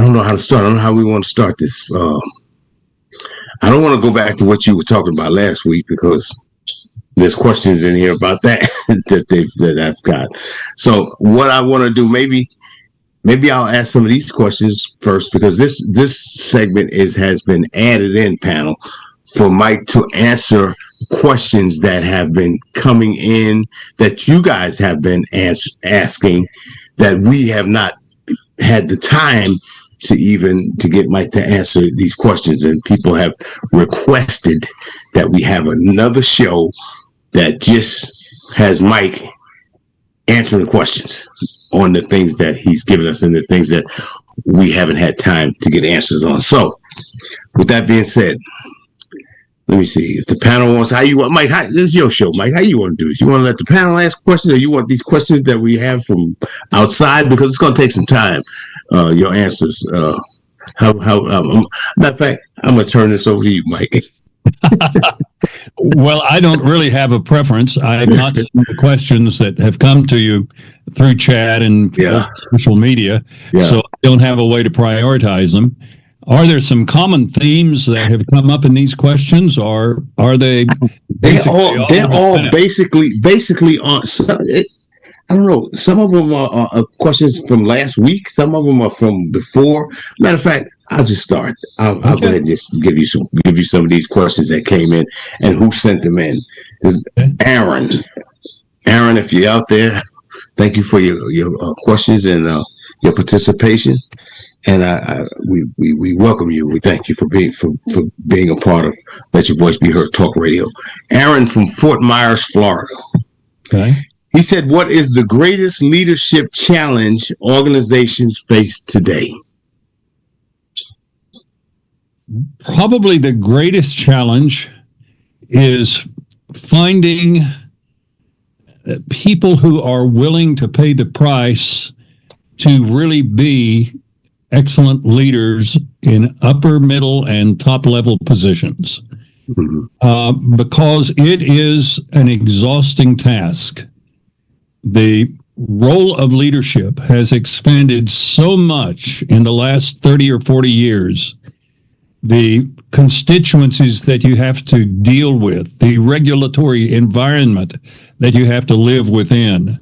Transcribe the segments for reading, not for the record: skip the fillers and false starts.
don't know how to start. I don't know how we want to start this. I don't want to go back to what you were talking about last week because there's questions in here about that that I've got. So what I want to do, maybe I'll ask some of these questions first because this segment has been added in, panel, for Mike to answer questions that have been coming in that you guys have been asking that we have not had the time to get Mike to answer these questions, and people have requested that we have another show that just has Mike answering questions on the things that he's given us and the things that we haven't had time to get answers on. So with that being said, let me see if the panel wants. Mike? This is your show, Mike. How you want to do this? You want to let the panel ask questions, or you want these questions that we have from outside? Because it's going to take some time. Your answers. Matter of fact, I'm going to turn this over to you, Mike. Well, I don't really have a preference. I have not seen the questions that have come to you through chat and social media, so I don't have a way to prioritize them. Are there some common themes that have come up in these questions, or are they? They're all basically on. I don't know. Some of them are questions from last week. Some of them are from before. Matter of fact, I'll just start. I'll go ahead and just give you some of these questions that came in and who sent them in. This is Aaron. Aaron, if you're out there, thank you for your questions and your participation. And we welcome you. We thank you for being a part of Let Your Voice Be Heard Talk Radio. Aaron from Fort Myers, Florida. Okay. He said, what is the greatest leadership challenge organizations face today? Probably the greatest challenge is finding people who are willing to pay the price to really be excellent leaders in upper, middle, and top level positions. Mm-hmm. Because it is an exhausting task. The role of leadership has expanded so much in the last 30 or 40 years. The constituencies that you have to deal with, the regulatory environment that you have to live within,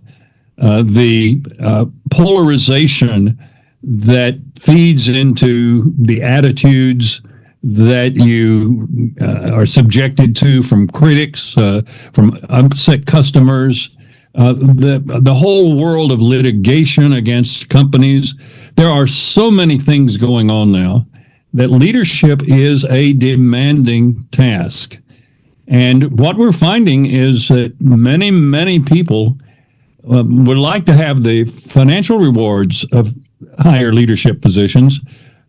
the polarization that feeds into the attitudes that you are subjected to from critics, from upset customers, the whole world of litigation against companies. There are so many things going on now that leadership is a demanding task. And what we're finding is that many, many people would like to have the financial rewards of higher leadership positions,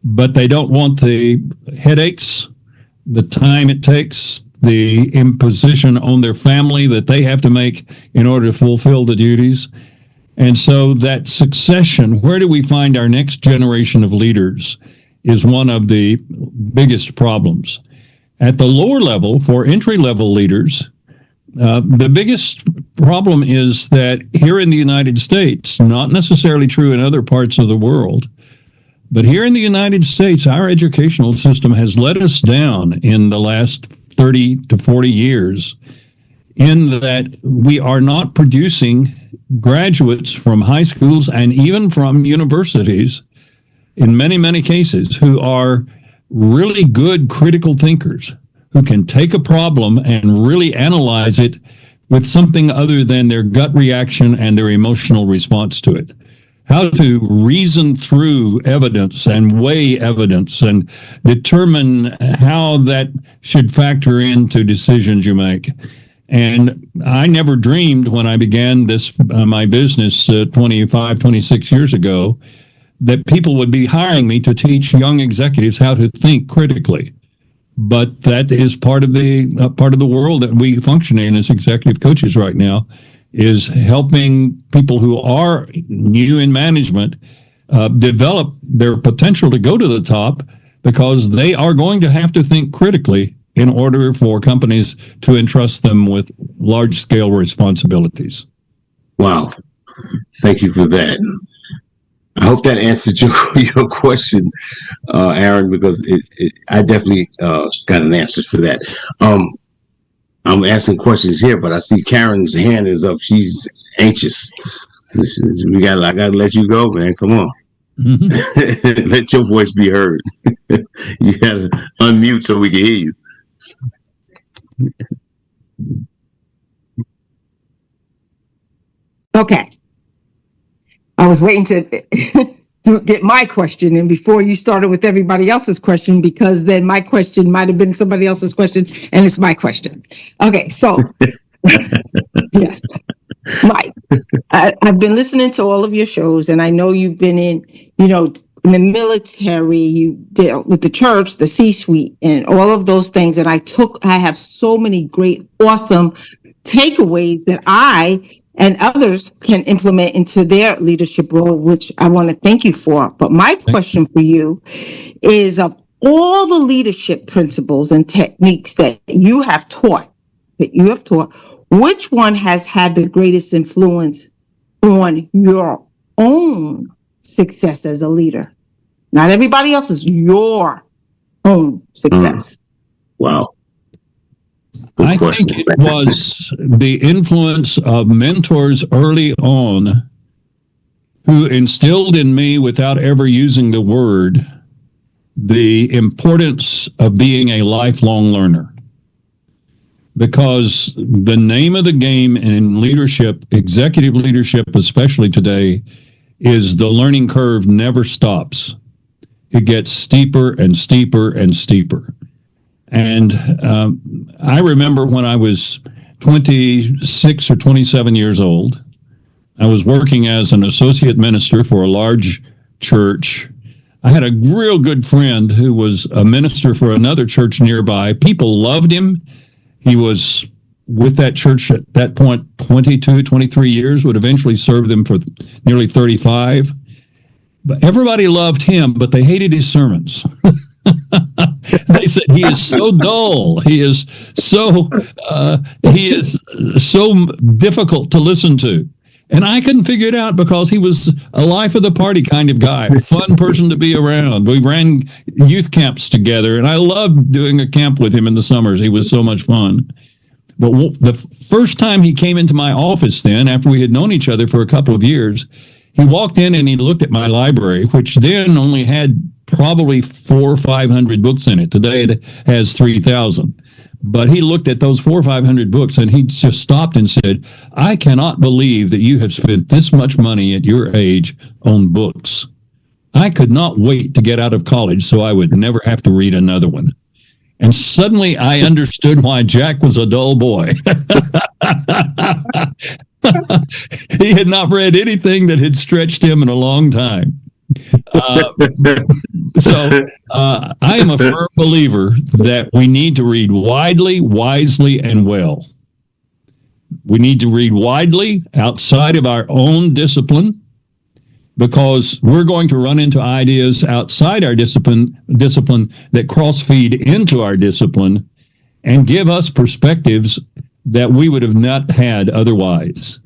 but they don't want the headaches, the time it takes, the imposition on their family that they have to make in order to fulfill the duties. And so that succession, where do we find our next generation of leaders, is one of the biggest problems. At the lower level, for entry-level leaders, the biggest problem is that here in the United States, not necessarily true in other parts of the world, but here in the United States, our educational system has let us down in the last 30 to 40 years in that we are not producing graduates from high schools and even from universities in many, many cases who are really good critical thinkers, who can take a problem and really analyze it with something other than their gut reaction and their emotional response to it. How to reason through evidence and weigh evidence and determine how that should factor into decisions you make. And I never dreamed when I began this my business 26 years ago that people would be hiring me to teach young executives how to think critically. But that is part of the world that we function in as executive coaches right now, is helping people who are new in management develop their potential to go to the top, because they are going to have to think critically in order for companies to entrust them with large-scale responsibilities. Wow. Thank you for that. I hope that answered your question, Aaron, because I definitely got an answer for that. I'm asking questions here, but I see Karen's hand is up. She's anxious. I gotta let you go, man. Come on. Let your voice be heard. You gotta unmute so we can hear you. Okay. I was waiting to get my question in before you started with everybody else's question, because then my question might have been somebody else's question and it's my question. Okay, so yes, Mike, I've been listening to all of your shows, and I know you've been in the military, you dealt with the church, the C-suite, and all of those things. And I have so many great, awesome takeaways that I and others can implement into their leadership role, which I want to thank you for. But my question for you is, of all the leadership principles and techniques that you have taught, which one has had the greatest influence on your own success as a leader? Not everybody else's, your own success. Wow. I think it was the influence of mentors early on who instilled in me, without ever using the word, the importance of being a lifelong learner. Because the name of the game in leadership, executive leadership especially today, is the learning curve never stops. It gets steeper and steeper and steeper. And I remember when I was 26 or 27 years old, I was working as an associate minister for a large church. I had a real good friend who was a minister for another church nearby. People loved him. He was with that church at that point 22, 23 years, would eventually serve them for nearly 35. But everybody loved him, but they hated his sermons. They said he is so dull. He is so difficult to listen to. And I couldn't figure it out, because he was a life of the party kind of guy, a fun person to be around. We ran youth camps together, and I loved doing a camp with him in the summers. He was so much fun. But the first time he came into my office then, after we had known each other for a couple of years, he walked in and he looked at my library, which then only had probably 400 or 500 books in it. Today it has 3,000. But he looked at those 400 or 500 books and he just stopped and said, "I cannot believe that you have spent this much money at your age on books. I could not wait to get out of college so I would never have to read another one." And suddenly I understood why Jack was a dull boy. He had not read anything that had stretched him in a long time. So I am a firm believer that we need to read widely, wisely, and well. We need to read widely outside of our own discipline, because we're going to run into ideas outside our discipline that cross-feed into our discipline and give us perspectives that we would have not had otherwise.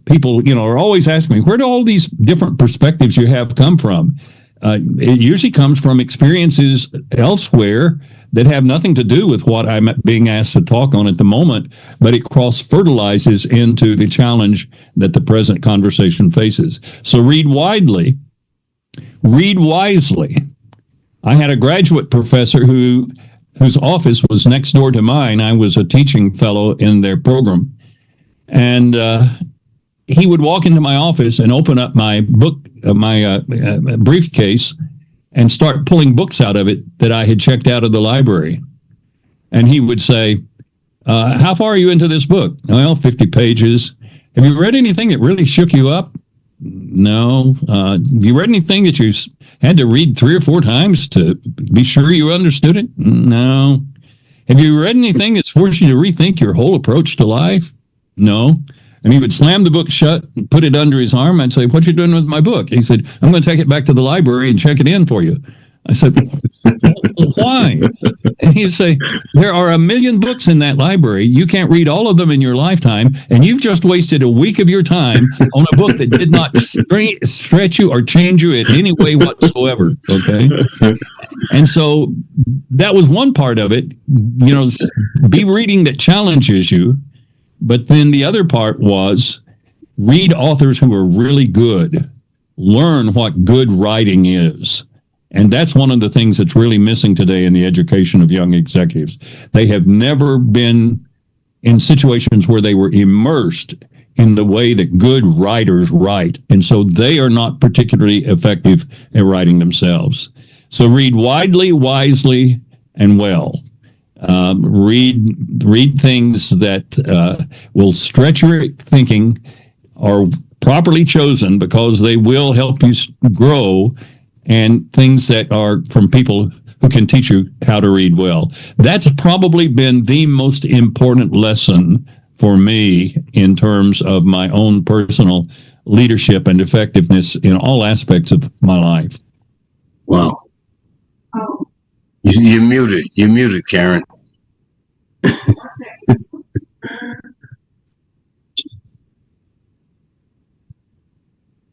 People, are always asking me, where do all these different perspectives you have come from? It usually comes from experiences elsewhere that have nothing to do with what I'm being asked to talk on at the moment, but it cross-fertilizes into the challenge that the present conversation faces. So read widely, read wisely. I had a graduate professor whose office was next door to mine. I was a teaching fellow in their program. And he would walk into my office and open up my book, my briefcase, and start pulling books out of it that I had checked out of the library. And he would say, "How far are you into this book?" "Well, 50 pages. Have you read anything that really shook you up?" "No." Have you read anything that you had to read 3 or 4 times to be sure you understood it?" "No." "Have you read anything that's forced you to rethink your whole approach to life?" "No." And he would slam the book shut, put it under his arm. I'd say, "What you doing with my book?" He said, "I'm going to take it back to the library and check it in for you." I said, well, why? And he'd say, there are 1 million books in that library. You can't read all of them in your lifetime, and you've just wasted a week of your time on a book that did not stretch you or change you in any way whatsoever. Okay. And so that was one part of it, be reading that challenges you. But then the other part was read authors who are really good, learn what good writing is. And that's one of the things that's really missing today in the education of young executives. They have never been in situations where they were immersed in the way that good writers write. And so they are not particularly effective at writing themselves. So read widely, wisely, and well. Read things that will stretch your thinking, are properly chosen because they will help you grow, and things that are from people who can teach you how to read well. That's probably been the most important lesson for me in terms of my own personal leadership and effectiveness in all aspects of my life. Wow. You're muted. You're muted, Karen.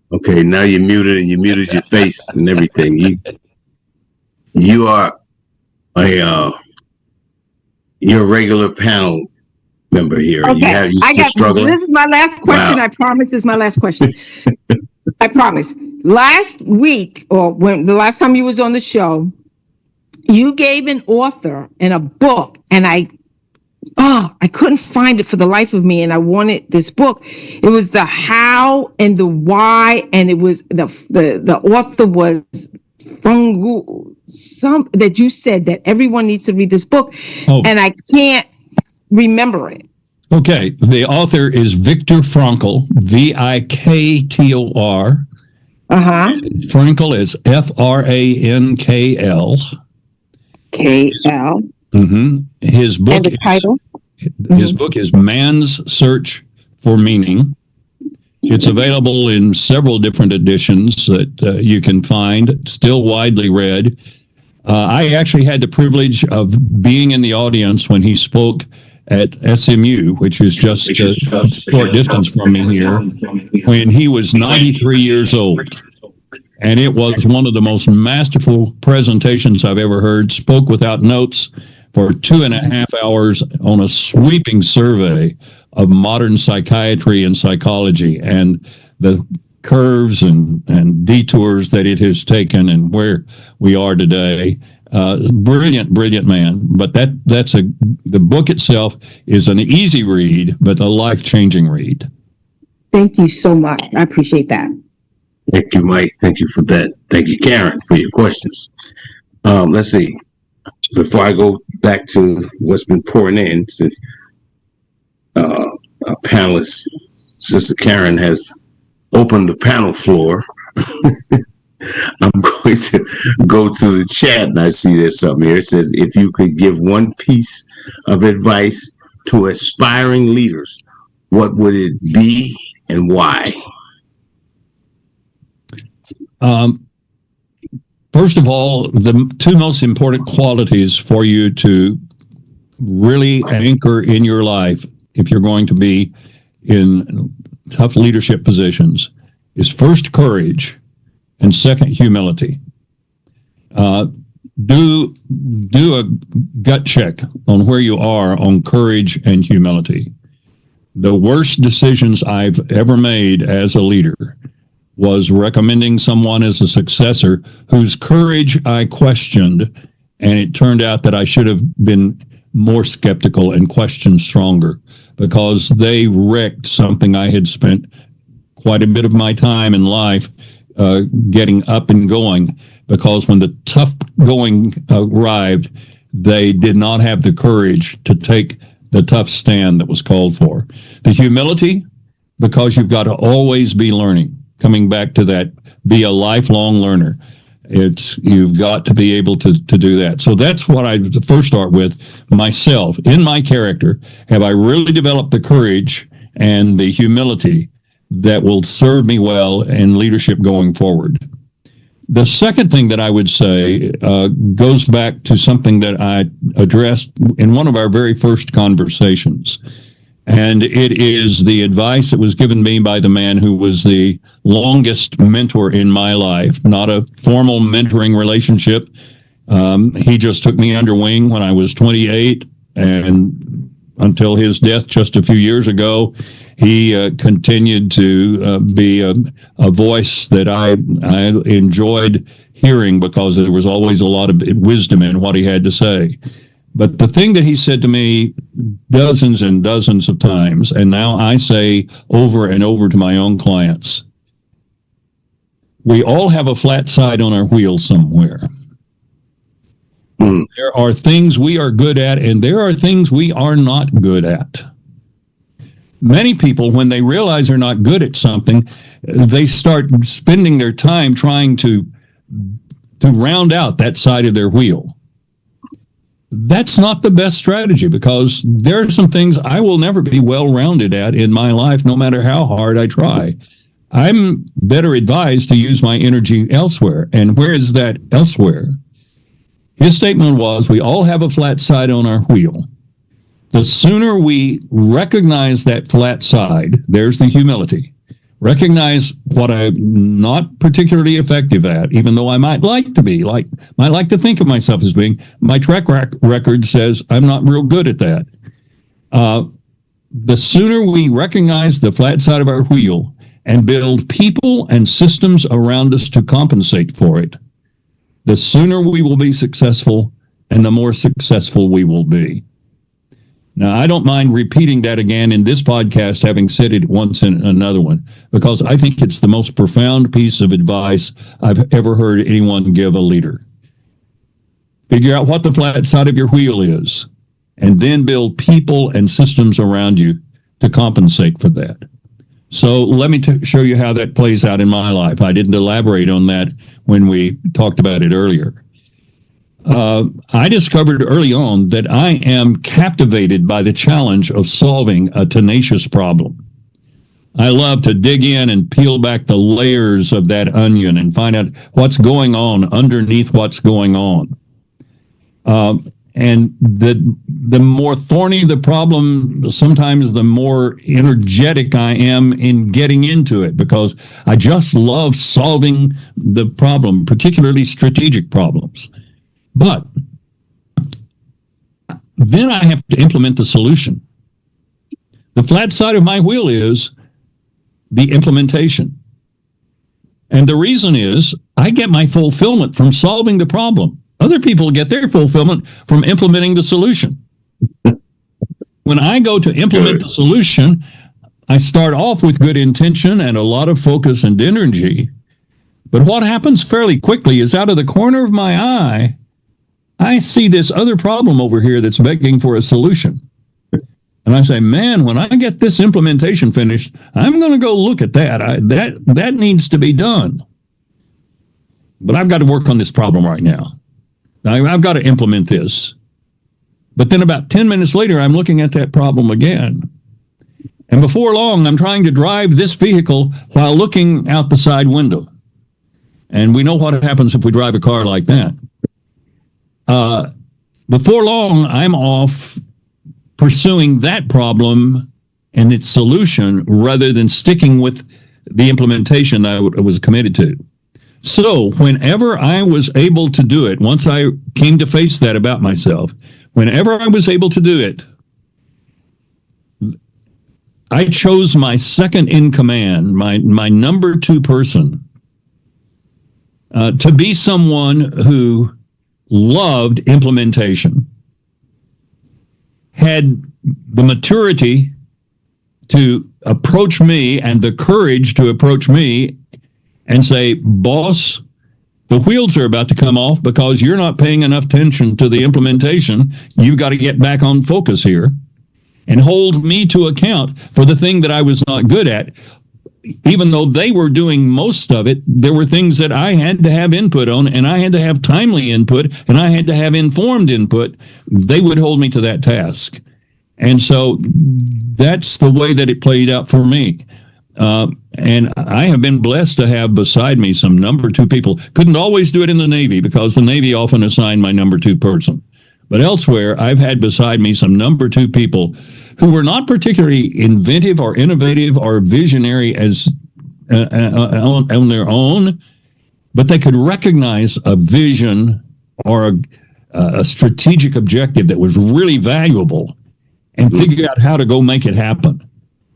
Okay, now you're muted, and you muted your face and everything. You are you're a regular panel member here. Okay, this is my last question. Wow. I promise this is my last question. I promise. Last week, or when the last time you was on the show, you gave an author in a book, and I couldn't find it for the life of me, and I wanted this book. It was the how and the why, and it was the author was that you said that everyone needs to read this book, and I can't remember it. Okay, the author is Viktor Frankl, Viktor. Frankl is Frankl. KL. Mm-hmm. His book. And the title. His book is Man's Search for Meaning. It's available in several different editions that you can find, still widely read. I actually had the privilege of being in the audience when he spoke at SMU, which is just a short distance from me here, when he was 93 years old. And it was one of the most masterful presentations I've ever heard. Spoke without notes for 2.5 hours on a sweeping survey of modern psychiatry and psychology and the curves and detours that it has taken and where we are today. Brilliant man. But the book itself is an easy read, but a life-changing read. Thank you so much. I appreciate that. Thank you, Mike. Thank you for that. Thank you, Karen, for your questions. Let's see. Before I go back to what's been pouring in, since our panelist, Sister Karen, has opened the panel floor, I'm going to go to the chat, and I see there's something here. It says, if you could give one piece of advice to aspiring leaders, what would it be and why? First of all, the two most important qualities for you to really anchor in your life, if you're going to be in tough leadership positions, is first courage and second humility. Do a gut check on where you are on courage and humility. The worst decisions I've ever made as a leader was recommending someone as a successor whose courage I questioned, and it turned out that I should have been more skeptical and questioned stronger, because they wrecked something I had spent quite a bit of my time in life getting up and going, because when the tough going arrived, they did not have the courage to take the tough stand that was called for. The humility, because you've got to always be learning. Coming back to that, be a lifelong learner. You've got to be able to do that. So that's what I first start with. Myself, in my character, have I really developed the courage and the humility that will serve me well in leadership going forward? The second thing that I would say goes back to something that I addressed in one of our very first conversations. And it is the advice that was given me by the man who was the longest mentor in my life, not a formal mentoring relationship. He just took me under wing when I was 28, and until his death just a few years ago, he continued to be a voice that I enjoyed hearing, because there was always a lot of wisdom in what he had to say. But the thing that he said to me dozens and dozens of times, and now I say over and over to my own clients, we all have a flat side on our wheel somewhere. There are things we are good at, and there are things we are not good at. Many people, when they realize they're not good at something, they start spending their time trying to round out that side of their wheel. That's not the best strategy, because there are some things I will never be well-rounded at in my life, no matter how hard I try. I'm better advised to use my energy elsewhere. And where is that elsewhere? His statement was, we all have a flat side on our wheel. The sooner we recognize that flat side, there's the humility. Recognize what I'm not particularly effective at, even though I might like to be, might like to think of myself as being. My track record says I'm not real good at that. The sooner we recognize the flat side of our wheel and build people and systems around us to compensate for it, the sooner we will be successful, and the more successful we will be. Now, I don't mind repeating that again in this podcast, having said it once in another one, because I think it's the most profound piece of advice I've ever heard anyone give a leader. Figure out what the flat side of your wheel is, and then build people and systems around you to compensate for that. So let me show you how that plays out in my life. I didn't elaborate on that when we talked about it earlier. I discovered early on that I am captivated by the challenge of solving a tenacious problem. I love to dig in and peel back the layers of that onion and find out what's going on underneath what's going on. And the more thorny the problem, sometimes the more energetic I am in getting into it, because I just love solving the problem, particularly strategic problems. But then I have to implement the solution. The flat side of my wheel is the implementation. And the reason is I get my fulfillment from solving the problem. Other people get their fulfillment from implementing the solution. When I go to implement the solution, I start off with good intention and a lot of focus and energy. But what happens fairly quickly is, out of the corner of my eye, I see this other problem over here that's begging for a solution. And I say, man, when I get this implementation finished, I'm going to go look at that. That needs to be done. But I've got to work on this problem right now. I've got to implement this. But then about 10 minutes later, I'm looking at that problem again. And before long, I'm trying to drive this vehicle while looking out the side window. And we know what happens if we drive a car like that. Before long, I'm off pursuing that problem and its solution rather than sticking with the implementation that I was committed to. So whenever I was able to do it, once I came to face that about myself, whenever I was able to do it, I chose my second in command, my number two person, to be someone who loved implementation, had the maturity to approach me and the courage to approach me and say, boss, the wheels are about to come off because you're not paying enough attention to the implementation. You've got to get back on focus here, and hold me to account for the thing that I was not good at. Even though they were doing most of it, there were things that I had to have input on, and I had to have timely input, and I had to have informed input. They would hold me to that task. And so that's the way that it played out for me. And And I have been blessed to have beside me some number two people. Couldn't always do it in the Navy because the Navy often assigned my number two person. But elsewhere, I've had beside me some number two people who were not particularly inventive or innovative or visionary as on their own, but they could recognize a vision or a strategic objective that was really valuable and figure out how to go make it happen.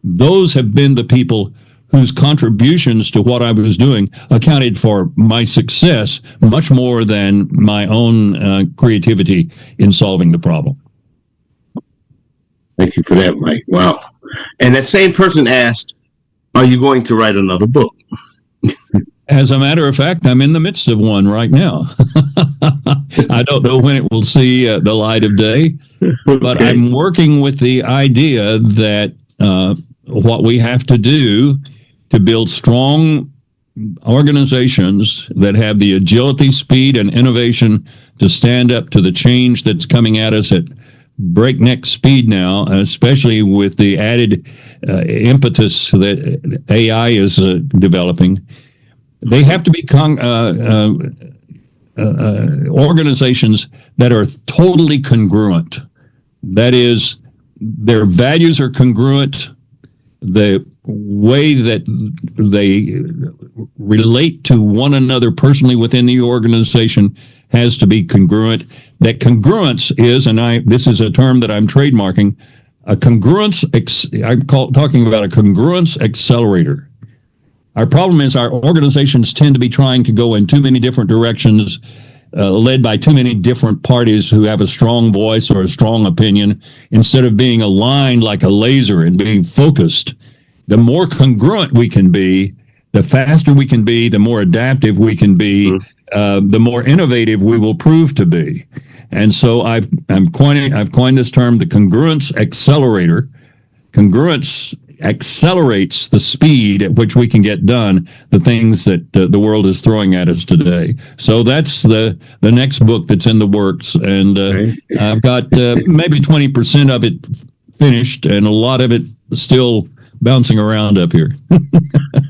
Those have been the people whose contributions to what I was doing accounted for my success much more than my own creativity in solving the problem. Thank you for that, Mike. Wow. And that same person asked, are you going to write another book? As a matter of fact, I'm in the midst of one right now. I don't know when it will see the light of day, but Okay. I'm working with the idea that what we have to do to build strong organizations that have the agility, speed, and innovation to stand up to the change that's coming at us at breakneck speed now, especially with the added impetus that AI is developing. They have to be organizations that are totally congruent. That is, their values are congruent. The way that they relate to one another personally within the organization has to be congruent. That congruence is, and this is a term that I'm trademarking, a congruence. Talking about a congruence accelerator. Our problem is our organizations tend to be trying to go in too many different directions, led by too many different parties who have a strong voice or a strong opinion, instead of being aligned like a laser and being focused. The more congruent we can be, the faster we can be, the more adaptive we can be, the more innovative we will prove to be. And so I've coined this term, the congruence accelerator. Congruence accelerates the speed at which we can get done the things that the world is throwing at us today. So that's the next book that's in the works, and I've got maybe 20% of it finished, and a lot of it still bouncing around up here.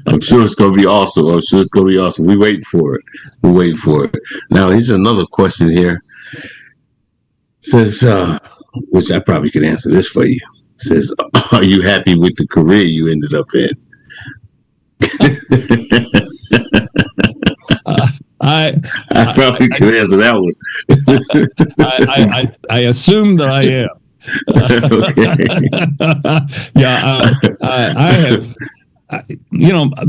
I'm sure it's going to be awesome. We wait for it. Now, here's another question here. Says, which I probably could answer this for you. Says, are you happy with the career you ended up in? I probably could answer that one. I assume that I am. I have.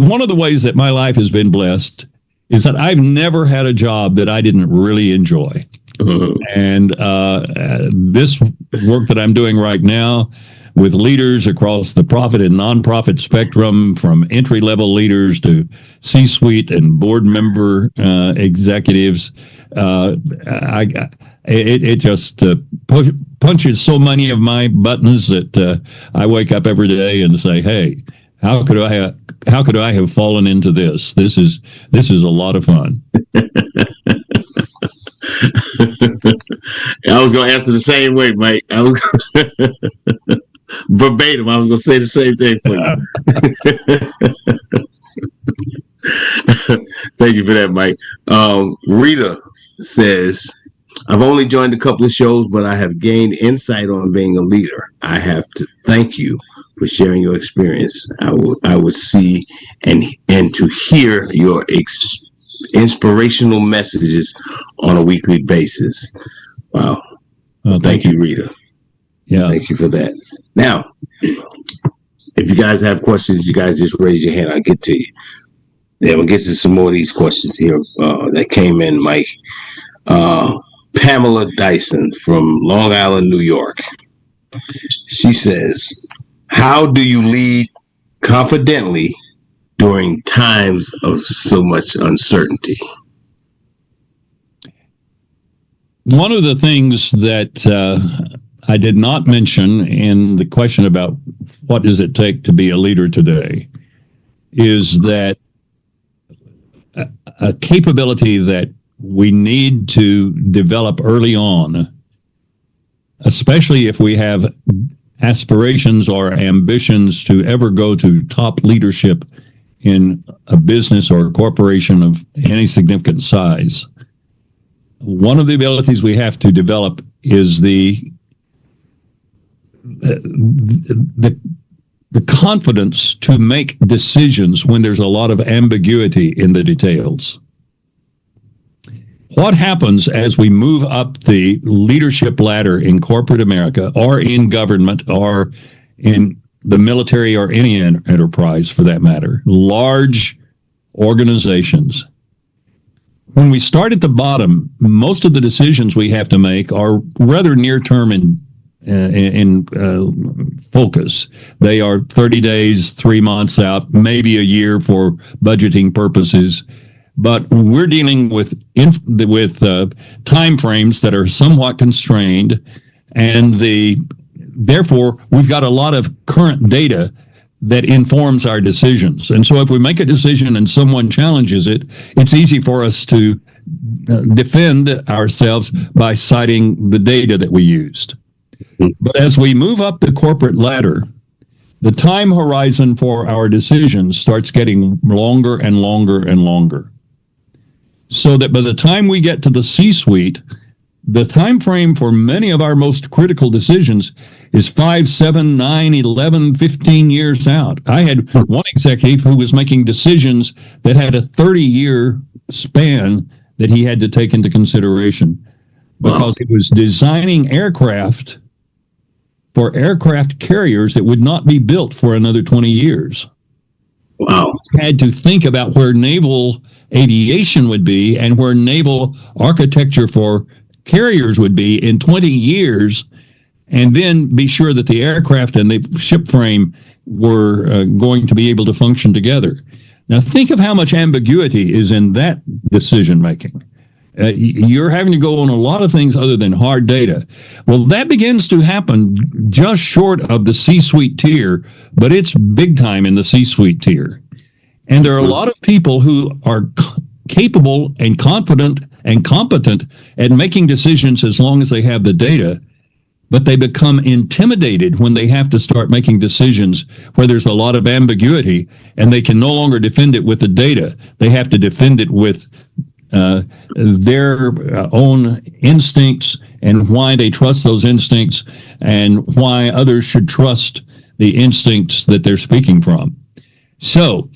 One of the ways that my life has been blessed is that I've never had a job that I didn't really enjoy. And this work that I'm doing right now with leaders across the profit and nonprofit spectrum, from entry-level leaders to C-suite and board member executives, it just punches so many of my buttons that I wake up every day and say, "Hey, how could I have fallen into this? This is a lot of fun." I was going to answer the same way, Mike. I was verbatim. I was going to say the same thing for you. Thank you for that, Mike. Rita says, I've only joined a couple of shows, but I have gained insight on being a leader. I have to thank you for sharing your experience. I would see and to hear your inspirational messages on a weekly basis. Wow. Well, thank you, Rita. Yeah. Thank you for that. Now, if you guys have questions, you guys just raise your hand. I'll get to you. Yeah, we'll get to some more of these questions here that came in, Mike. Pamela Dyson from Long Island, New York. She says, how do you lead confidently during times of so much uncertainty? One of the things that I did not mention in the question about what does it take to be a leader today is that a capability that we need to develop early on, especially if we have aspirations or ambitions to ever go to top leadership in a business or a corporation of any significant size, one of the abilities we have to develop is the confidence to make decisions when there's a lot of ambiguity in the details. What happens as we move up the leadership ladder in corporate America, or in government, or in the military, or any enterprise for that matter, large organizations? When we start at the bottom, most of the decisions we have to make are rather near-term in focus. They are 30 days, 3 months out, maybe a year for budgeting purposes. But we're dealing with time frames that are somewhat constrained, and therefore we've got a lot of current data that informs our decisions. And so if we make a decision and someone challenges it, it's easy for us to defend ourselves by citing the data that we used. But as we move up the corporate ladder, the time horizon for our decisions starts getting longer and longer and longer. So that by the time we get to the C-suite, the time frame for many of our most critical decisions is 5, 7, 9, 11, 15 years out. I had one executive who was making decisions that had a 30-year span that he had to take into consideration, because he was designing aircraft for aircraft carriers that would not be built for another 20 years. Wow. Had to think about where naval aviation would be and where naval architecture for carriers would be in 20 years, and then be sure that the aircraft and the ship frame were going to be able to function together. Now, think of how much ambiguity is in that decision making. You're having to go on a lot of things other than hard data. Well, that begins to happen just short of the C-suite tier, but it's big time in the C-suite tier. And there are a lot of people who are capable and confident and competent at making decisions as long as they have the data, but they become intimidated when they have to start making decisions where there's a lot of ambiguity, and they can no longer defend it with the data. They have to defend it with their own instincts, and why they trust those instincts, and why others should trust the instincts that they're speaking from. So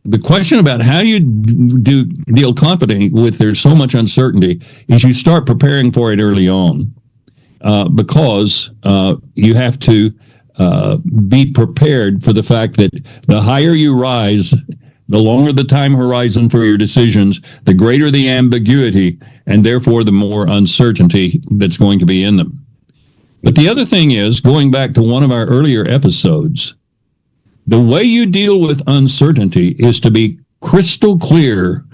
the question about how you deal confidently with there's so much uncertainty is you start preparing for it early on, because you have to be prepared for the fact that the higher you rise, the longer the time horizon for your decisions, the greater the ambiguity, and therefore the more uncertainty that's going to be in them. But the other thing is, going back to one of our earlier episodes, the way you deal with uncertainty is to be crystal clear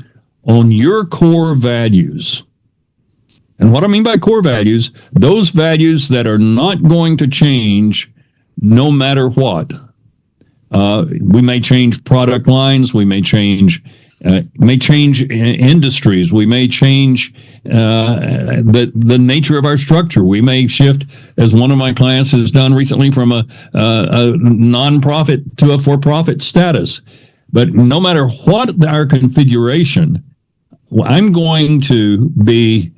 on your core values. And what I mean by core values, those values that are not going to change no matter what. We may change product lines, we may change industries, we may change the nature of our structure. We may shift, as one of my clients has done recently, from a nonprofit to a for-profit status. But no matter what our configuration, I'm going to be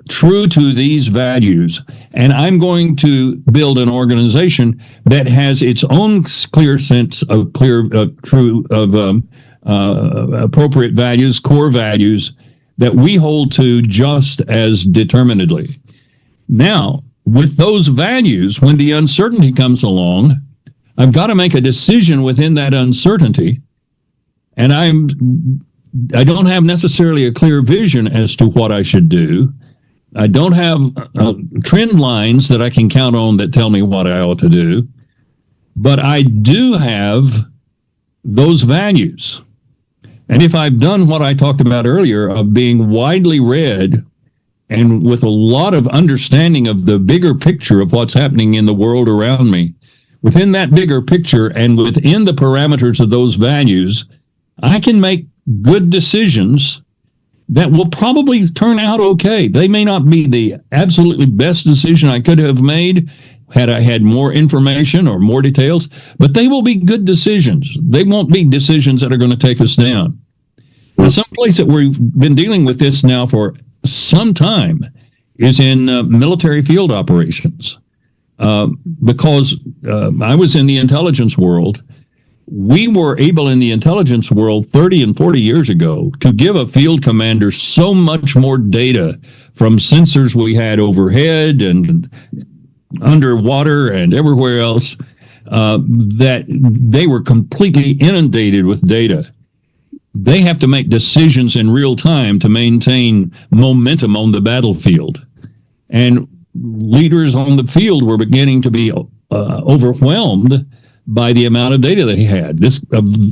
true to these values, and I'm going to build an organization that has its own clear sense of appropriate values, core values that we hold to just as determinedly. Now, with those values, when the uncertainty comes along, I've got to make a decision within that uncertainty, and I don't have necessarily a clear vision as to what I should do. I don't have trend lines that I can count on that tell me what I ought to do, but I do have those values. And if I've done what I talked about earlier of being widely read and with a lot of understanding of the bigger picture of what's happening in the world around me, within that bigger picture and within the parameters of those values, I can make good decisions that will probably turn out okay. They may not be the absolutely best decision I could have made had I had more information or more details, but they will be good decisions. They won't be decisions that are going to take us down. Now, some place that we've been dealing with this now for some time is in military field operations. Because I was in the intelligence world, we were able in the intelligence world 30 and 40 years ago to give a field commander so much more data from sensors we had overhead and underwater and everywhere else that they were completely inundated with data. They have to make decisions in real time to maintain momentum on the battlefield. And leaders on the field were beginning to be overwhelmed by the amount of data they had. This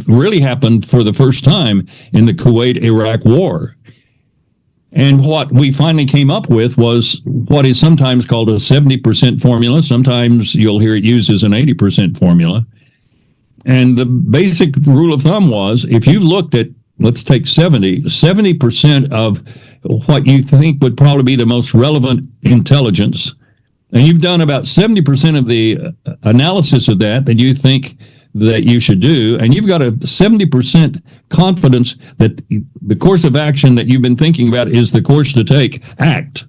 really happened for the first time in the Kuwait-Iraq war. And what we finally came up with was what is sometimes called a 70% formula. Sometimes you'll hear it used as an 80% formula. And the basic rule of thumb was if you looked at, let's take 70% of what you think would probably be the most relevant intelligence, and you've done about 70% of the analysis of that you think that you should do, and you've got a 70% confidence that the course of action that you've been thinking about is the course to take, act.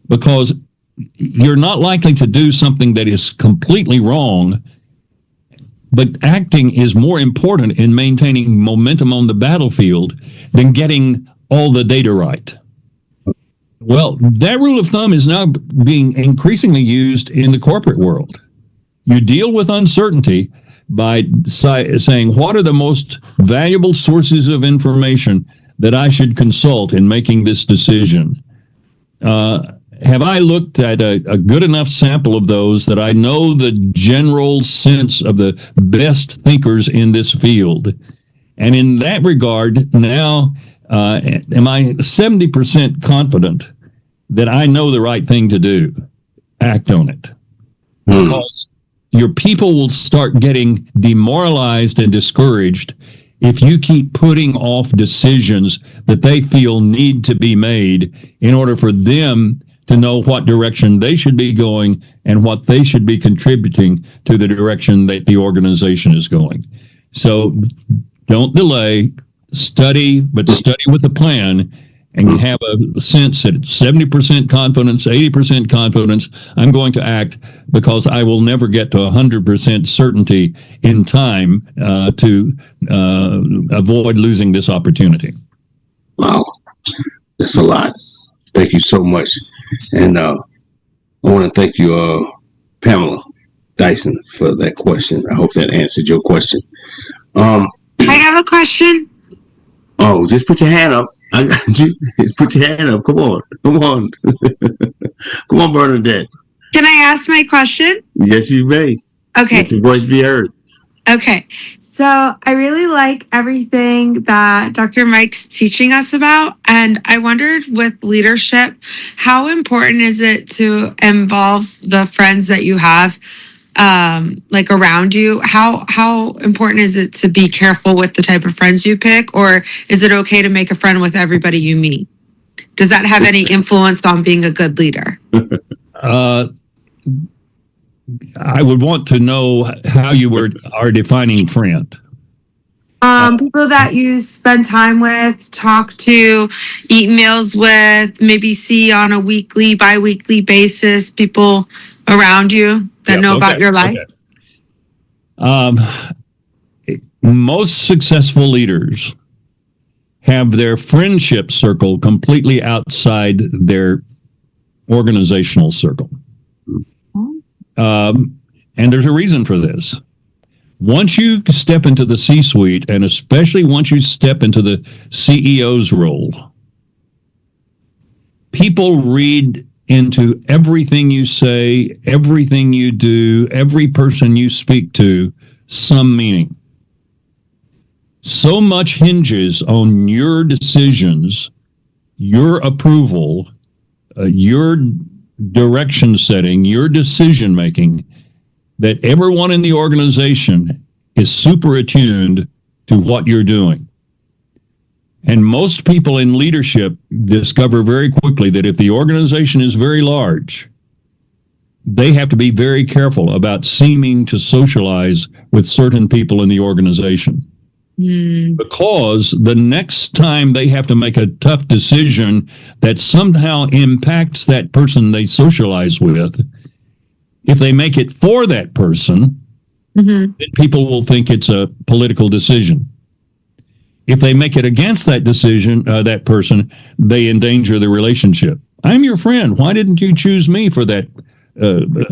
Because you're not likely to do something that is completely wrong, but acting is more important in maintaining momentum on the battlefield than getting all the data right. Well, that rule of thumb is now being increasingly used in the corporate world. You deal with uncertainty by saying, what are the most valuable sources of information that I should consult in making this decision? Have I looked at a good enough sample of those that I know the general sense of the best thinkers in this field? And in that regard, now, am I 70% confident that I know the right thing to do? Act on it. Because your people will start getting demoralized and discouraged if you keep putting off decisions that they feel need to be made in order for them to know what direction they should be going and what they should be contributing to the direction that the organization is going. So don't delay, study, but study with a plan, and you have a sense that 70% confidence, 80% confidence, I'm going to act because I will never get to 100% certainty in time to avoid losing this opportunity. Wow, that's a lot. Thank you so much. And I want to thank you, Pamela Dyson, for that question. I hope that answered your question. I have a question. Oh, just put your hand up. I got you. Just put your hand up. Come on. Come on. Come on, Bernadette. Can I ask my question? Yes, you may. Okay. Let your voice be heard. Okay. So I really like everything that Dr. Mike's teaching us about. And I wondered with leadership, how important is it to involve the friends that you have like around you? How important is it to be careful with the type of friends you pick? Or is it okay to make a friend with everybody you meet? Does that have any influence on being a good leader? I would want to know how you are defining friend. People that you spend time with, talk to, eat meals with, maybe see on a weekly, bi-weekly basis, people around you that know about your life. Okay. Most successful leaders have their friendship circle completely outside their organizational circle. And there's a reason for this. Once you step into the C-suite, and especially once you step into the CEO's role, people read into everything you say, everything you do, every person you speak to, some meaning. So much hinges on your decisions, your approval, your direction setting, your decision making, that everyone in the organization is super attuned to what you're doing. And most people in leadership discover very quickly that if the organization is very large, they have to be very careful about seeming to socialize with certain people in the organization. Because the next time they have to make a tough decision that somehow impacts that person they socialize with, if they make it for that person, then people will think it's a political decision. If they make it against that decision, that person, they endanger the relationship. I'm your friend. Why didn't you choose me for that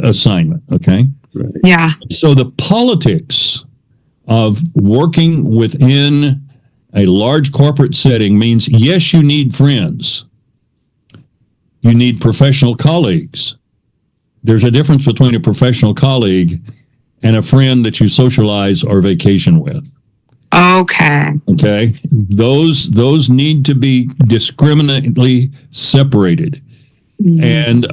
assignment? Okay. Right. Yeah. So the politics of working within a large corporate setting means, yes, you need friends. You need professional colleagues. There's a difference between a professional colleague and a friend that you socialize or vacation with. Okay. Okay. Those need to be discriminately separated. And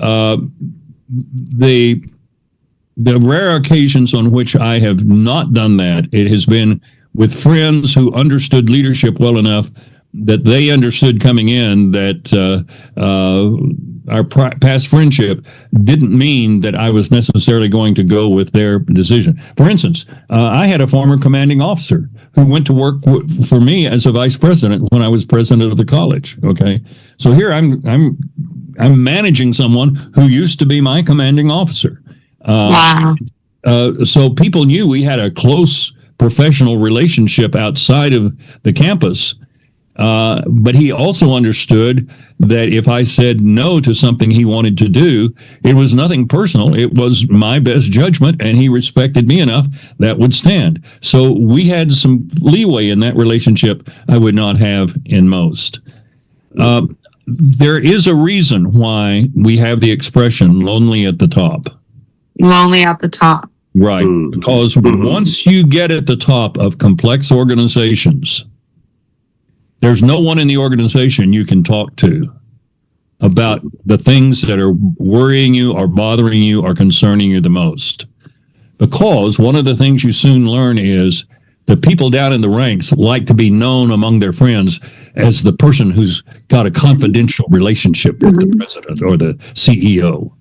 the rare occasions on which I have not done that, it has been with friends who understood leadership well enough that they understood coming in that our past friendship didn't mean that I was necessarily going to go with their decision. For instance, I had a former commanding officer who went to work for me as a vice president when I was president of the college. Okay, so here I'm managing someone who used to be my commanding officer. Wow. So people knew we had a close professional relationship outside of the campus. But he also understood that if I said no to something he wanted to do, it was nothing personal. It was my best judgment, and he respected me enough that would stand. So we had some leeway in that relationship I would not have in most. There is a reason why we have the expression lonely at the top. Lonely at the top. Right. Because once you get at the top of complex organizations, there's no one in the organization you can talk to about the things that are worrying you or bothering you or concerning you the most. Because one of the things you soon learn is the people down in the ranks like to be known among their friends as the person who's got a confidential relationship with the president or the CEO.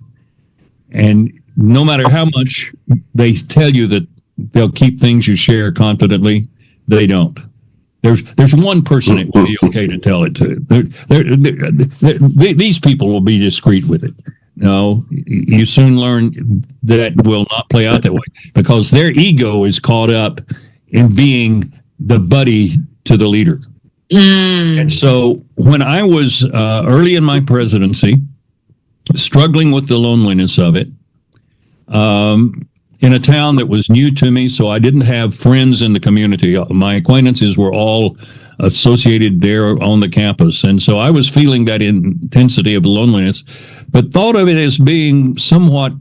And no matter how much they tell you that they'll keep things you share confidently, they don't. There's one person it will be okay to tell it to. These people will be discreet with it. No, you soon learn that will not play out that way because their ego is caught up in being the buddy to the leader. And so when I was early in my presidency, struggling with the loneliness of it, in a town that was new to me, so I didn't have friends in the community. My acquaintances were all associated there on the campus. And so I was feeling that intensity of loneliness, but thought of it as being somewhat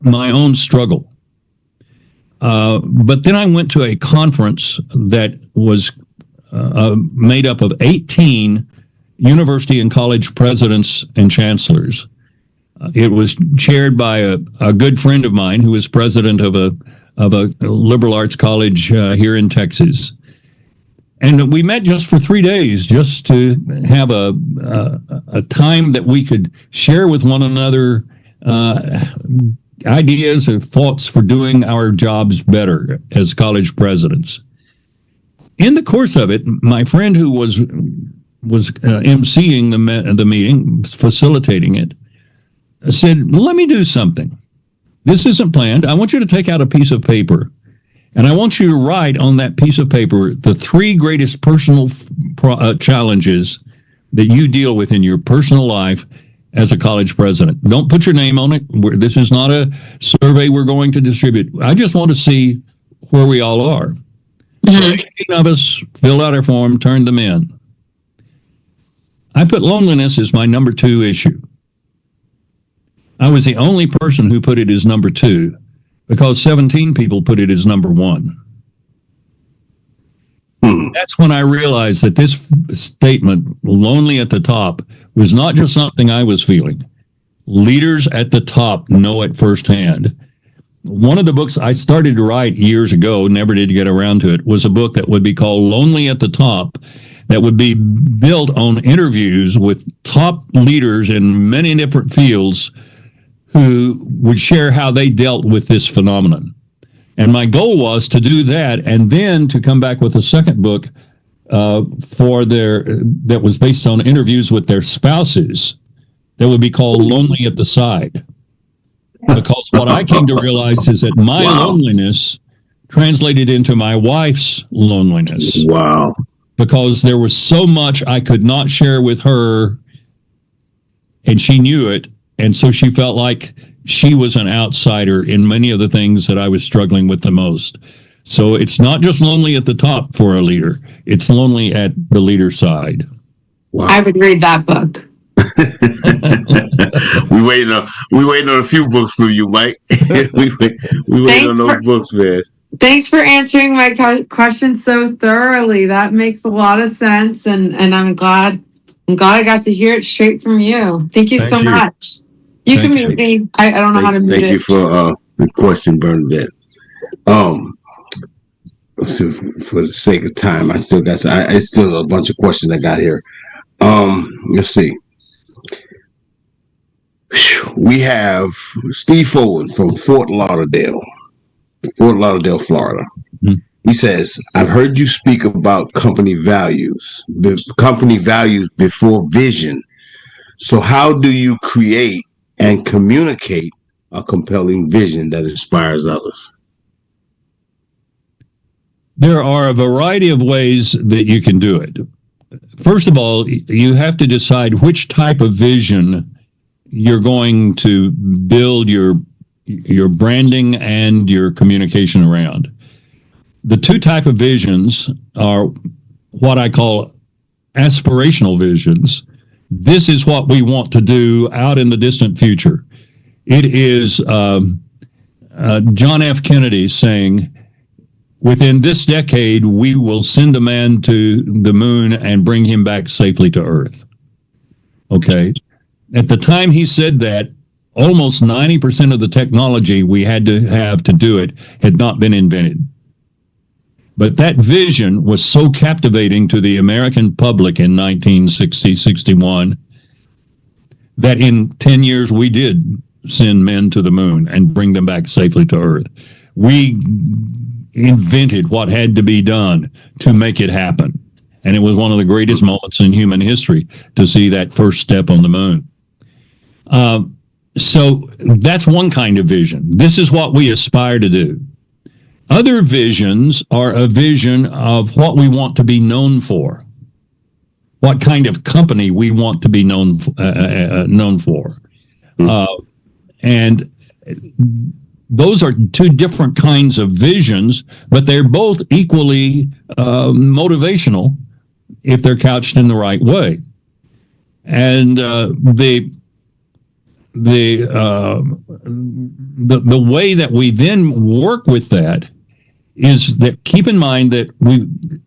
my own struggle. But then I went to a conference that was made up of 18 university and college presidents and chancellors. It was chaired by a good friend of mine who was president of a liberal arts college here in Texas. And we met just for 3 days, just to have a time that we could share with one another ideas or thoughts for doing our jobs better as college presidents. In the course of it, my friend who was emceeing the meeting, facilitating it, said, let me do something. This isn't planned. I want you to take out a piece of paper, and I want you to write on that piece of paper the 3 greatest personal challenges that you deal with in your personal life as a college president. Don't put your name on it. This is not a survey we're going to distribute. I just want to see where we all are. So 18 of us filled out our form, turned them in. I put loneliness as my number 2 issue. I was the only person who put it as number 2 because 17 people put it as number 1. That's when I realized that this statement, lonely at the top, was not just something I was feeling. Leaders at the top know it firsthand. One of the books I started to write years ago, never did get around to it, was a book that would be called Lonely at the Top, that would be built on interviews with top leaders in many different fields who would share how they dealt with this phenomenon. And my goal was to do that and then to come back with a second book that was based on interviews with their spouses that would be called Lonely at the Side. Because what I came to realize is that my loneliness translated into my wife's loneliness. Wow. Because there was so much I could not share with her, and she knew it. And so she felt like she was an outsider in many of the things that I was struggling with the most. So it's not just lonely at the top for a leader. It's lonely at the leader side. Wow. I would read that book. we waiting on a few books from you, Mike. we waiting on those books, man. Thanks for answering my question so thoroughly. That makes a lot of sense, and I'm glad I got to hear it straight from you. Thank you so much. You can mute me. I don't know how to mute it. Thank you for the question, Bernadette. So for the sake of time, it's still a bunch of questions I got here. Let's see. We have Steve Foden from Fort Lauderdale, Florida. Mm-hmm. He says, I've heard you speak about company values before vision. So how do you create and communicate a compelling vision that inspires others? There are a variety of ways that you can do it. First of all, you have to decide which type of vision you're going to build your branding and your communication around. The two type of visions are what I call aspirational visions. This is what we want to do out in the distant future. It is John F. Kennedy saying, within this decade, we will send a man to the moon and bring him back safely to Earth. Okay. At the time he said that, almost 90% of the technology we had to have to do it had not been invented. But that vision was so captivating to the American public in 1960-61 that in 10 years we did send men to the moon and bring them back safely to Earth. We invented what had to be done to make it happen. And it was one of the greatest moments in human history to see that first step on the moon. So that's one kind of vision. This is what we aspire to do. Other visions are a vision of what we want to be known for, what kind of company we want to be known for. And those are two different kinds of visions, but they're both equally motivational if they're couched in the right way. And the way that we then work with that is that keep in mind that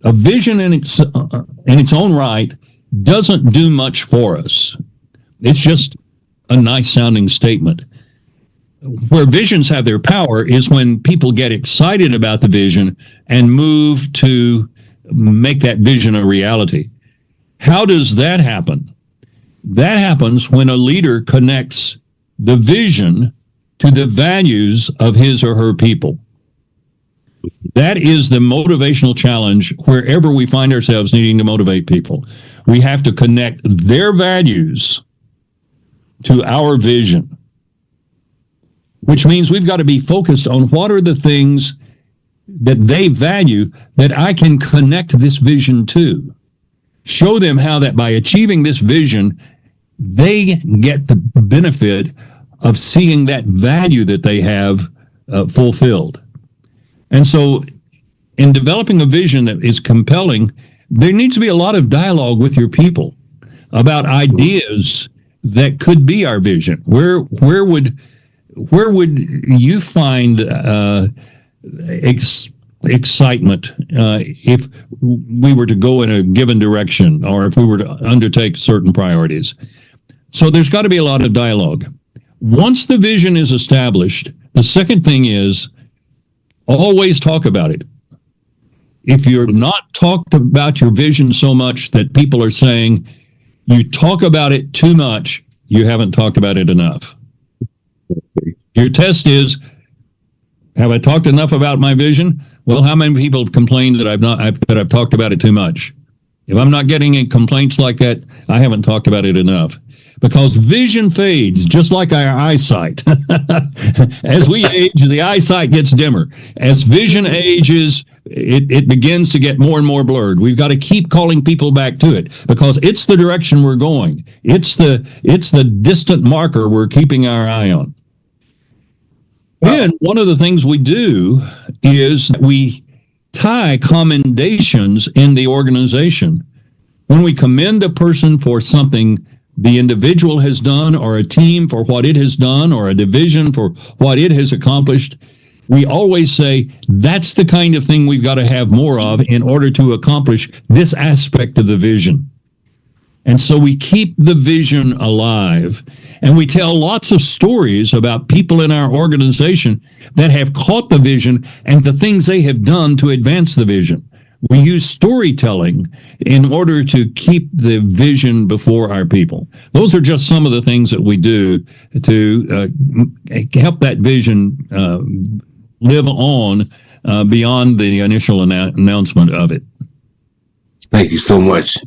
a vision in its own right doesn't do much for us. It's just a nice sounding statement. Where visions have their power is when people get excited about the vision and move to make that vision a reality. How does that happen? That happens when a leader connects the vision to the values of his or her people. That is the motivational challenge wherever we find ourselves needing to motivate people. We have to connect their values to our vision, which means we've got to be focused on what are the things that they value that I can connect this vision to. Show them how that by achieving this vision, they get the benefit of seeing that value that they have fulfilled. And so in developing a vision that is compelling, there needs to be a lot of dialogue with your people about ideas that could be our vision. Where would you find excitement if we were to go in a given direction or if we were to undertake certain priorities? So there's got to be a lot of dialogue. Once the vision is established, the second thing is always talk about it. If you're not talked about your vision so much that people are saying you talk about it too much, you haven't talked about it enough. Your test is, have I talked enough about my vision? Well, how many people have complained that I've talked about it too much? If I'm not getting any complaints like that, I haven't talked about it enough. Because vision fades, just like our eyesight. As we age, the eyesight gets dimmer. As vision ages, it begins to get more and more blurred. We've got to keep calling people back to it because it's the direction we're going. It's the distant marker we're keeping our eye on. And one of the things we do is we tie commendations in the organization. When we commend a person for something the individual has done, or a team for what it has done, or a division for what it has accomplished, we always say that's the kind of thing we've got to have more of in order to accomplish this aspect of the vision. And so we keep the vision alive, and we tell lots of stories about people in our organization that have caught the vision and the things they have done to advance the vision. We use storytelling in order to keep the vision before our people. Those are just some of the things that we do to help that vision live on beyond the initial announcement of it. Thank you so much,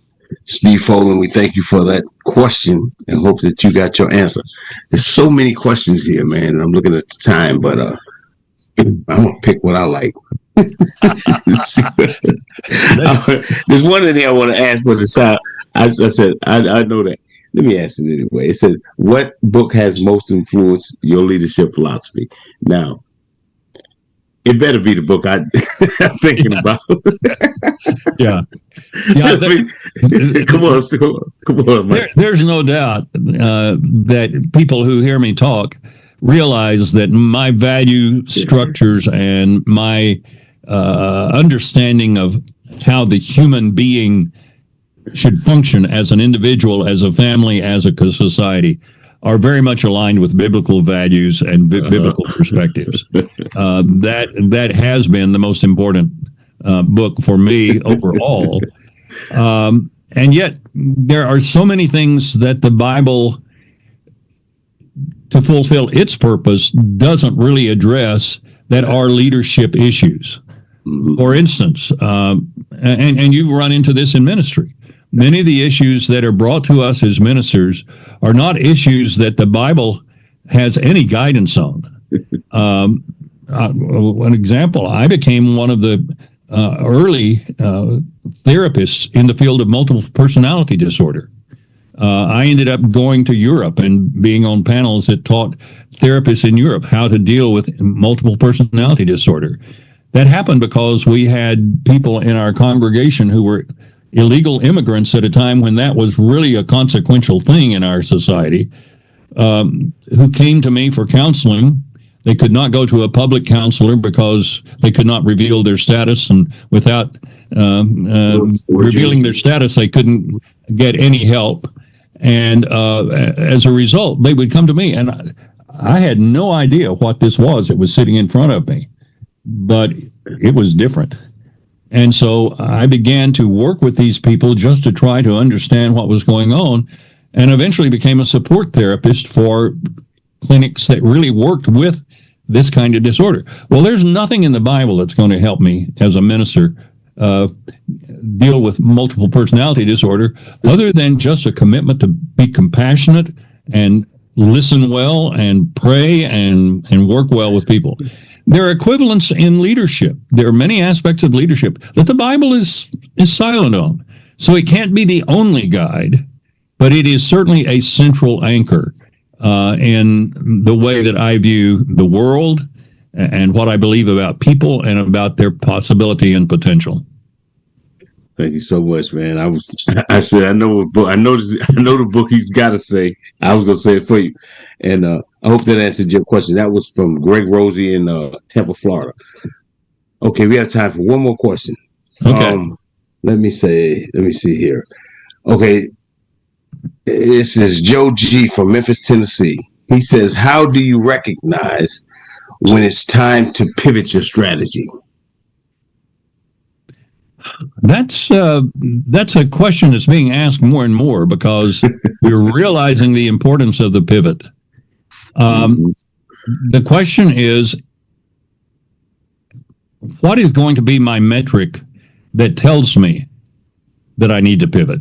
Steve Folan. We thank you for that question and hope that you got your answer. There's so many questions here, man. I'm looking at the time, but I'm going to pick what I like. There's one in there I want to ask, but I said, I know that. Let me ask it anyway. It said, what book has most influenced your leadership philosophy? Now, it better be the book I'm thinking about. Yeah. Come on, Mike. There's no doubt that people who hear me talk realize that my value structures and my understanding of how the human being should function as an individual, as a family, as a society, are very much aligned with biblical values and biblical perspectives. That has been the most important book for me overall. And yet, there are so many things that the Bible, to fulfill its purpose, doesn't really address that are leadership issues. For instance, and you've run into this in ministry, many of the issues that are brought to us as ministers are not issues that the Bible has any guidance on. An example, I became one of the early therapists in the field of multiple personality disorder. I ended up going to Europe and being on panels that taught therapists in Europe how to deal with multiple personality disorder. That happened because we had people in our congregation who were illegal immigrants at a time when that was really a consequential thing in our society, who came to me for counseling. They could not go to a public counselor because they could not reveal their status, and without revealing their status, they couldn't get any help. And as a result, they would come to me, and I had no idea what this was that was sitting in front of me, but it was different. And so I began to work with these people just to try to understand what was going on, and eventually became a support therapist for clinics that really worked with this kind of disorder. Well, there's nothing in the Bible that's going to help me as a minister deal with multiple personality disorder other than just a commitment to be compassionate and listen well and pray and work well with people. There are equivalents in leadership. There are many aspects of leadership that the Bible is silent on. So it can't be the only guide, but it is certainly a central anchor in the way that I view the world and what I believe about people and about their possibility and potential. Thank you so much, man. I said I know the book he's got to say. I was going to say it for you, and I hope that answered your question. That was from Greg Rosie in Tampa, Florida. Okay, we have time for one more question. Okay. Let me see here. Okay, this is Joe G from Memphis, Tennessee. He says, "How do you recognize when it's time to pivot your strategy?" That's a question that's being asked more and more because we're realizing the importance of the pivot. The question is, what is going to be my metric that tells me that I need to pivot?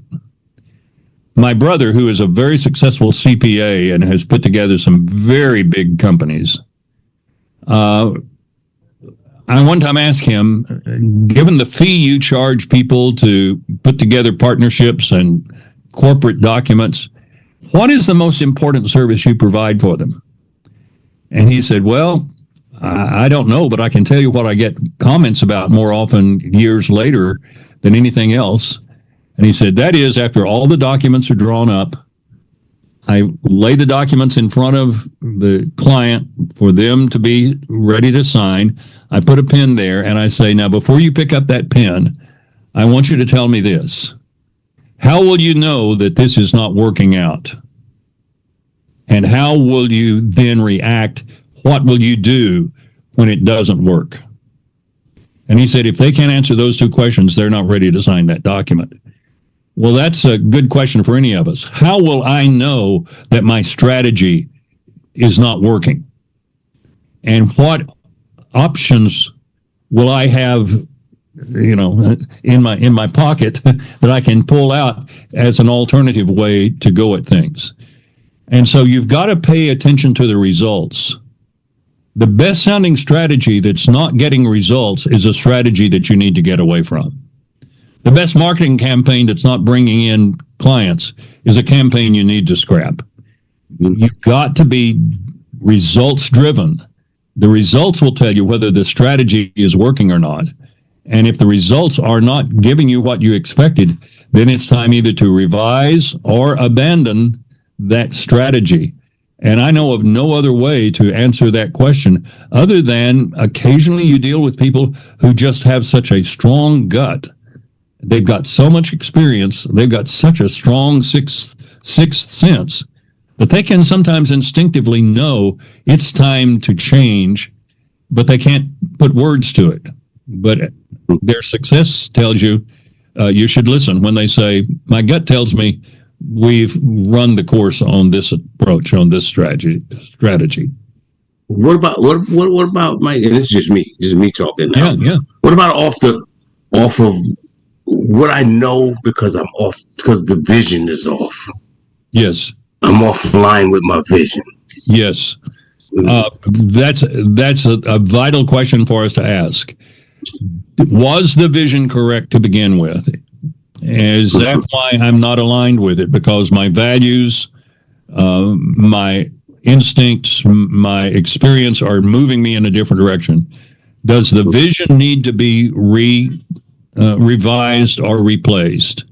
My brother, who is a very successful CPA and has put together some very big companies, I one time asked him, given the fee you charge people to put together partnerships and corporate documents, what is the most important service you provide for them? And he said, well, I don't know, but I can tell you what I get comments about more often years later than anything else. And he said, that is, after all the documents are drawn up, I lay the documents in front of the client for them to be ready to sign. I put a pen there and I say, now, before you pick up that pen, I want you to tell me this. How will you know that this is not working out? And how will you then react? What will you do when it doesn't work? And he said, if they can't answer those two questions, they're not ready to sign that document. Well, that's a good question for any of us. How will I know that my strategy is not working? And what options will I have, in my pocket that I can pull out as an alternative way to go at things? And so you've got to pay attention to the results. The best sounding strategy that's not getting results is a strategy that you need to get away from. The best marketing campaign that's not bringing in clients is a campaign you need to scrap. You've got to be results driven. The results will tell you whether the strategy is working or not. And if the results are not giving you what you expected, then it's time either to revise or abandon that strategy. And I know of no other way to answer that question other than occasionally you deal with people who just have such a strong gut. They've got so much experience. They've got such a strong sixth sense that they can sometimes instinctively know it's time to change, but they can't put words to it. But their success tells you you should listen when they say, my gut tells me we've run the course on this approach, on this strategy. What about Mike? And this is just me talking now. Yeah. What about off of what I know because I'm off, because the vision is off? Yes. I'm offline with my vision. Yes. That's a vital question for us to ask. Was the vision correct to begin with? Is that why I'm not aligned with it? Because my values, my instincts, my experience are moving me in a different direction. Does the vision need to be revised or replaced?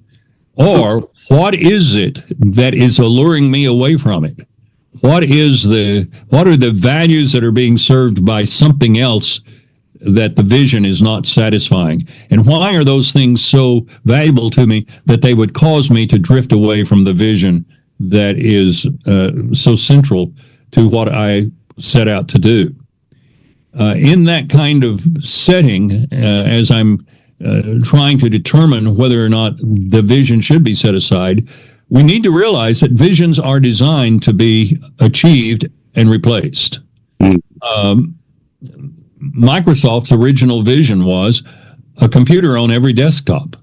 Or what is it that is alluring me away from it? What are the values that are being served by something else that the vision is not satisfying? And why are those things so valuable to me that they would cause me to drift away from the vision that is so central to what I set out to do? In that kind of setting, as I'm trying to determine whether or not the vision should be set aside, we need to realize that visions are designed to be achieved and replaced. Microsoft's original vision was a computer on every desktop.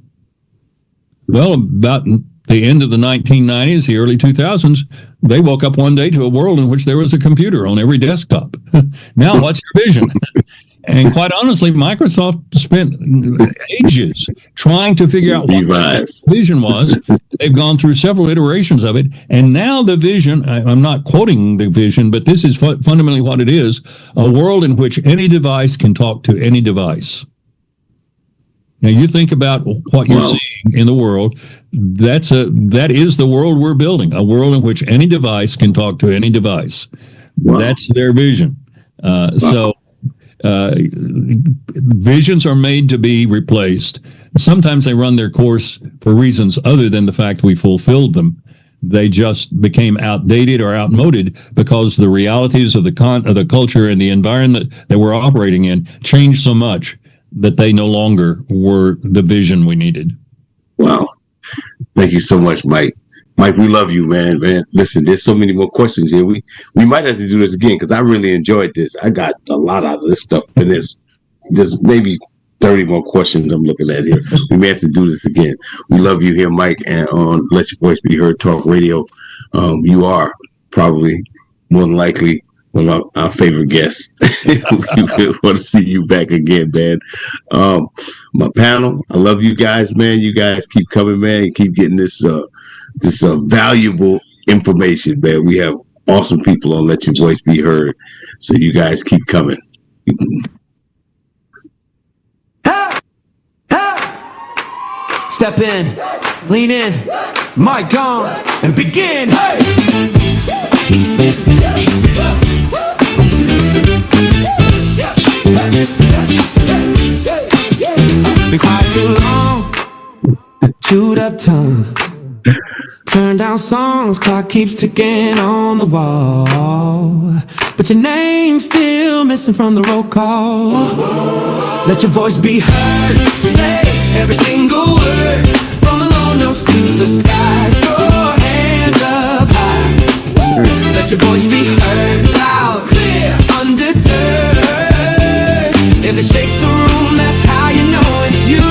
Well, about the end of the 1990s, the early 2000s, they woke up one day to a world in which there was a computer on every desktop. Now, what's your vision? And quite honestly, Microsoft spent ages trying to figure out what the vision was. They've gone through several iterations of it. And now the vision, I'm not quoting the vision, but this is fundamentally what it is: a world in which any device can talk to any device. Now, you think about what you're seeing in the world. That is the world we're building, a world in which any device can talk to any device. Wow. That's their vision. So visions are made to be replaced. Sometimes they run their course for reasons other than the fact we fulfilled them. They just became outdated or outmoded because the realities of the culture and the environment that we're operating in changed so much that they no longer were the vision we needed. Wow. Thank you so much, Mike. Mike, we love you, man. Man, listen, there's so many more questions here. We might have to do this again because I really enjoyed this. I got a lot out of this stuff, and there's maybe 30 more questions I'm looking at here. We may have to do this again. We love you here, Mike, and on Let Your Voice Be Heard Talk Radio. You are probably more than likely one of our favorite guests. We want to see you back again, man. My panel, I love you guys, man. You guys keep coming, man. You keep getting this valuable information, man. We have awesome people on Let Your Voice Be Heard. So you guys keep coming. Step in, lean in, mic on, and begin. Hey! Been quiet too long, chewed up tongue. Turn down songs, clock keeps ticking on the wall. But your name's still missing from the roll call. Let your voice be heard, say every single word. From the low notes to the sky, your hands up high. Let your voice be heard, loud, clear, undeterred. If it shakes the room, that's how you know it's you.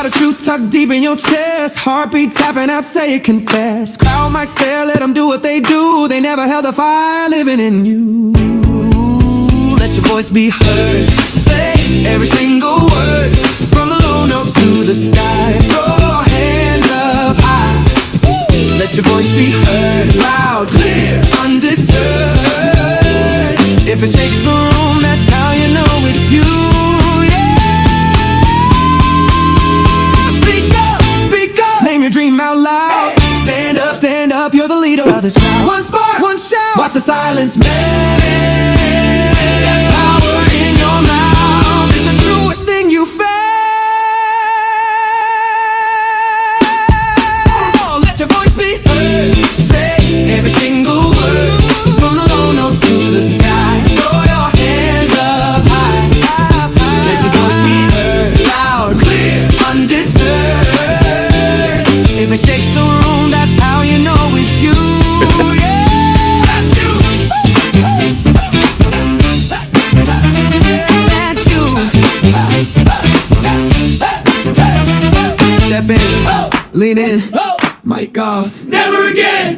A truth tucked deep in your chest, heartbeat tapping out, say it, confess. Crowd might stare, let them do what they do. They never held a fire living in you. Let your voice be heard, say every single word. From the low notes to the sky, throw your hands up high. Let your voice be heard, loud, clear, undeterred. If it shakes the room, that's how you know it's you. Name your dream out loud. Stand up, you're the leader of this crowd. One spark, one shout. Watch the silence melt. That power in your mouth is the truest thing you felt. Let your voice be heard. Say every single word. From the low notes to the sky. Throw your hands up high. Let your voice be heard. Loud, clear, undeterred. If it shakes the room, that's how you know it's you. Yeah, that's you. That's you. Step in, lean in, mic off. Never again.